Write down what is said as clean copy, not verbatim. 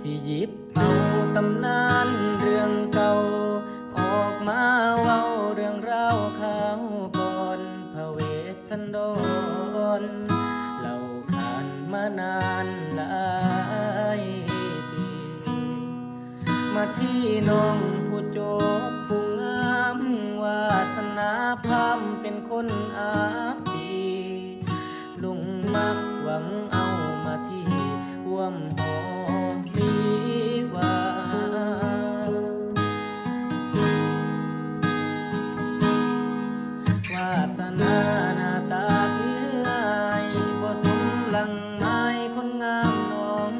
สิหยิบเอาตำนานเรื่องเก่าออกมาเว้าเรื่องราวข้าวก่อนพระเวสสันดรเล่าขานมานานหลายปีมาที่น้องผู้โจบผู้งามวาสนาพามเป็นคนอาปีลุงมักหวังเอามาที่ห่วมหอมีวาวาสนาหน้าตาเอื้อยบ่สมหลังไม้คนงามน้อง